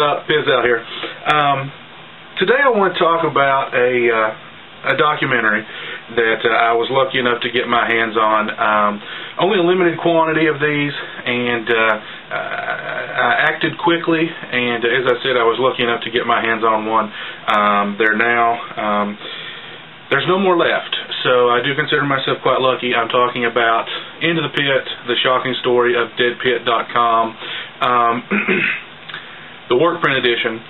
up? Pizowell here. Today I want to talk about a documentary that I was lucky enough to get my hands on. Only a limited quantity of these, and I acted quickly, and as I said, I was lucky enough to get my hands on one. There's no more left, so I do consider myself quite lucky. I'm talking about Into the Pit, the shocking story of DEADPIT.com. The workprint edition.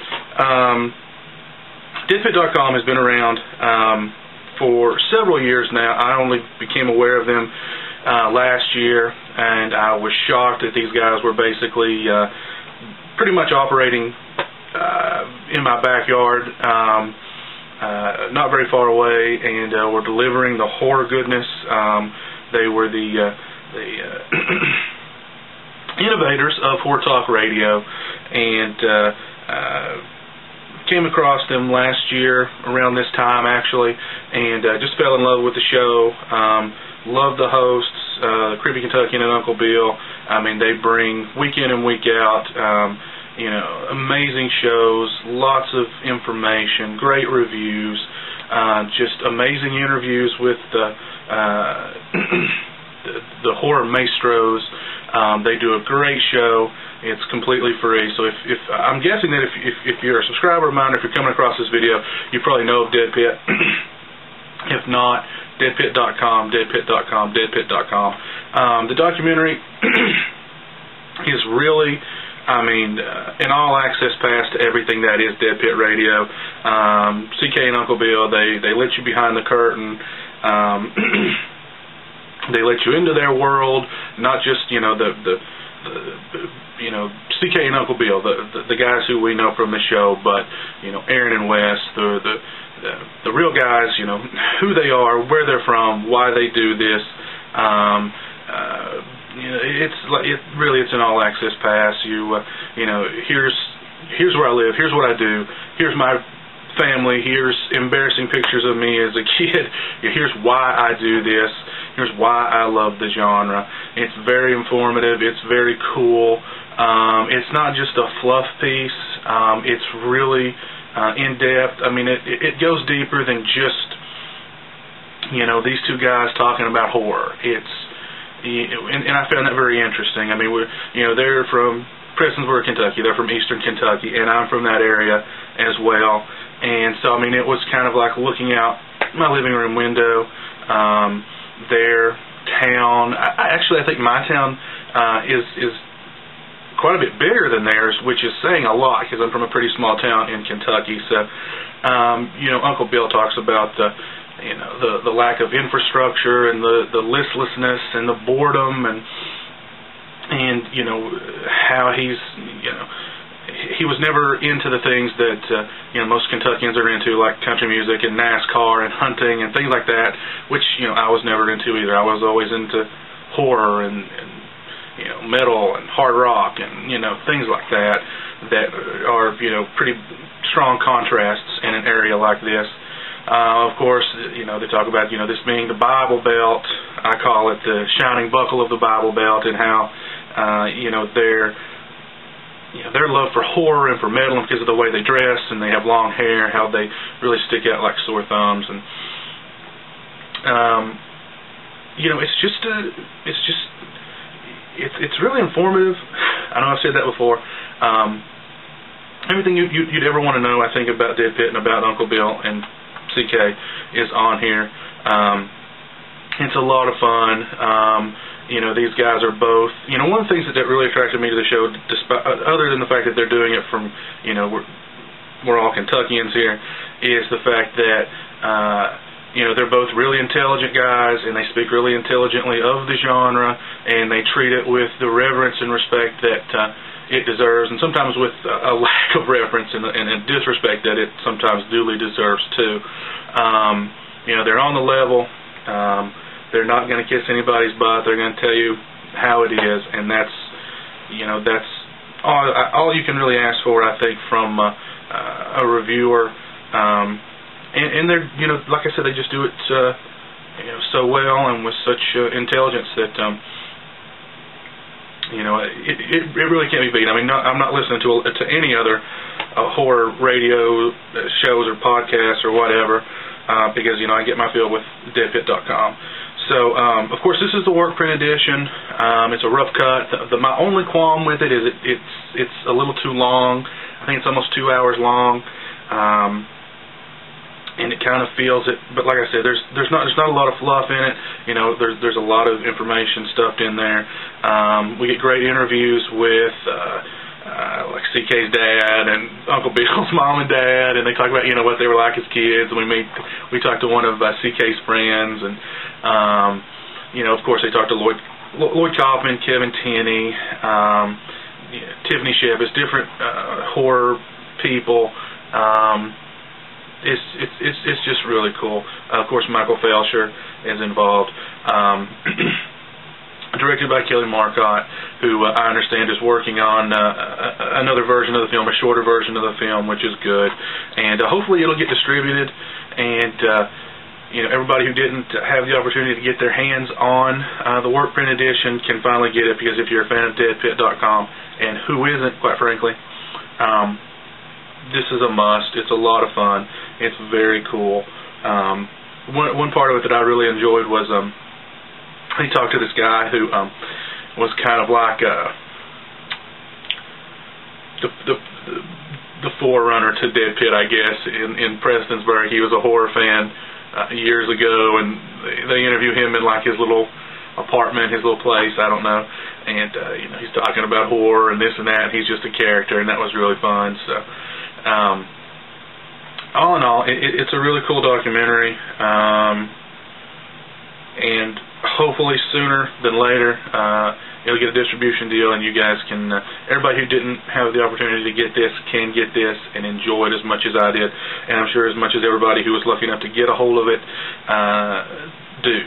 DEADPIT.com has been around for several years now. I only became aware of them last year, and I was shocked that these guys were basically pretty much operating in my backyard, not very far away, and were delivering the horror goodness. They were the innovators of horror talk radio, and came across them last year around this time actually, and just fell in love with the show. Loved the hosts, Creepy Kentuckian and Uncle Bill. I mean, they bring week in and week out, amazing shows, lots of information, great reviews, just amazing interviews with the horror maestros. They do a great show. It's completely free. So if I'm guessing that if you're a subscriber of mine, or if you're coming across this video, you probably know of DEADPIT. If not, DEADPIT.com, DEADPIT.com, DEADPIT.com. The documentary is really, I mean, an all-access pass to everything that is DEADPIT Radio. CK and Uncle Bill, they let you behind the curtain. They let you into their world, not just CK and Uncle Bill, the guys who we know from the show, but Aaron and Wes, the real guys, who they are, where they're from, why they do this. It's an all access pass. Here's where I live, here's what I do, here's my family, here's embarrassing pictures of me as a kid, here's why I do this, here's why I love the genre. It's very informative, it's very cool. It's not just a fluff piece, it's really in-depth. I mean, it goes deeper than just these two guys talking about horror. And I found that very interesting. I mean, they're from Prestonsburg, Kentucky, they're from Eastern Kentucky, and I'm from that area as well. And so, I mean, it was kind of like looking out my living room window, their town. I think my town is quite a bit bigger than theirs, which is saying a lot, because I'm from a pretty small town in Kentucky. So, Uncle Bill talks about the lack of infrastructure and the listlessness and the boredom, and how he was never into the things that most Kentuckians are into, like country music and NASCAR and hunting and things like that, which I was never into either. I was always into horror and metal and hard rock and things like that are pretty strong contrasts in an area like this. Of course, they talk about this being the Bible Belt. I call it the shining buckle of the Bible Belt, and how their love for horror and for metal, and because of the way they dress and they have long hair, how they really stick out like sore thumbs. And it's really informative. I know I've said that before. Everything you'd ever want to know, I think, about DEADPIT and about Uncle Bill and CK is on here. It's a lot of fun. These guys are both, one of the things that really attracted me to the show, other than the fact that they're doing it from, we're all Kentuckians here, is the fact that, they're both really intelligent guys, and they speak really intelligently of the genre, and they treat it with the reverence and respect that it deserves, and sometimes with a lack of reverence and disrespect that it sometimes duly deserves too. They're on the level. They're not going to kiss anybody's butt. They're going to tell you how it is, and that's all you can really ask for, I think, from a reviewer. And they're, like I said, they just do it so well and with such intelligence that it really can't be beat. I mean, I'm not listening to any other horror radio shows or podcasts or whatever, because I get my fill with DEADPIT.com. So, of course, this is the work print edition. It's a rough cut. My only qualm with it is it's a little too long. I think it's almost 2 hours long, and it kind of feels it. But like I said, there's not a lot of fluff in it. There's a lot of information stuffed in there. We get great interviews with like CK's dad and Uncle Bill's mom and dad, and they talk about what they were like as kids. And we talked to one of CK's friends, and of course they talked to Lloyd Kaufman, Kevin Tenney, Tiffany Shep. It's different horror people. It's just really cool. Of course, Michael Felsher is involved. Directed by Kelly Marcotte, who I understand is working on another version of the film, a shorter version of the film, which is good. And hopefully it'll get distributed, and everybody who didn't have the opportunity to get their hands on the work print edition can finally get it, because if you're a fan of DEADPIT.com, and who isn't, quite frankly, this is a must. It's a lot of fun. It's very cool. One part of it that I really enjoyed was he talked to this guy who was kind of like the forerunner to DEADPIT, I guess, in Prestonsburg. He was a horror fan years ago, and they interview him in like his little apartment, his little place, I don't know, and he's talking about horror and this and that, and he's just a character, and that was really fun. So all in all, it's a really cool documentary, and hopefully sooner than later it'll get a distribution deal, and you guys can, everybody who didn't have the opportunity to get this can get this and enjoy it as much as I did, and I'm sure as much as everybody who was lucky enough to get a hold of it do.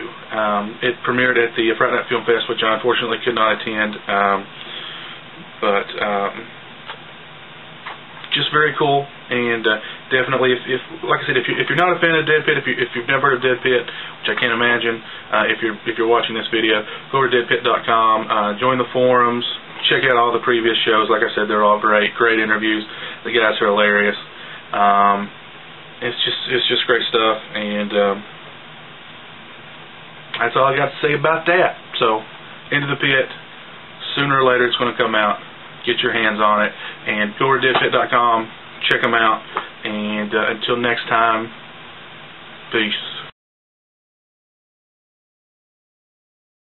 It premiered at the Friday Night Film Fest, which I unfortunately could not attend, but just very cool. And definitely, if like I said, if you're not a fan of DEADPIT, if you've never heard of DEADPIT, which I can't imagine, if you're watching this video, go to DEADPIT.com, join the forums, check out all the previous shows. Like I said, they're all great interviews. The guys are hilarious. It's just great stuff, and that's all I got to say about that. So, Into the Pit, sooner or later it's going to come out. Get your hands on it, and go to DEADPIT.com. Check them out, and until next time, peace.